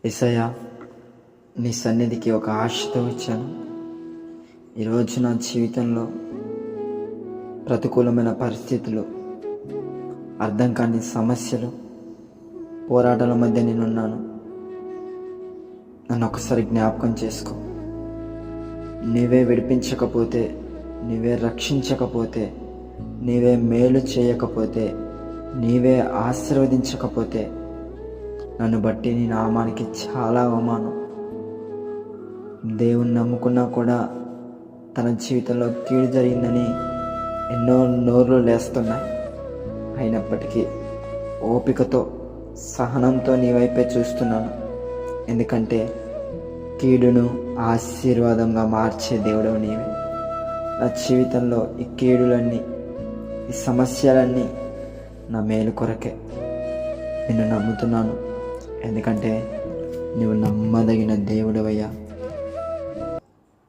యేసయ్యా, నీ సన్నిధికి ఒక ఆశతో వచ్చాను. ఈరోజు నా జీవితంలో ప్రతికూలమైన పరిస్థితులు, అర్థం కాని సమస్యలు, పోరాటాల మధ్య నేనున్నాను. నన్ను ఒకసారి జ్ఞాపకం చేసుకో. నీవే విడిపించకపోతే, నీవే రక్షించకపోతే, నీవే మేలు చేయకపోతే, నీవే ఆశీర్వదించకపోతే నన్ను బట్టి నీ నామానికి చాలా అవమానం. దేవుని నమ్ముకున్నా కూడా తన జీవితంలో కీడు జరిగిందని ఎన్నో నోర్లు లేస్తున్నాయి. అయినప్పటికీ ఓపికతో, సహనంతో నీ వైపే చూస్తున్నాను. ఎందుకంటే కీడును ఆశీర్వాదంగా మార్చే దేవుడు నీవే. నా జీవితంలో ఈ కీడులన్నీ, ఈ సమస్యలన్నీ నా మేలు కొరకే. నిన్ను నమ్ముతున్నాను, ఎందుకంటే నువ్వు నమ్మదగిన దేవుడవయ్యా.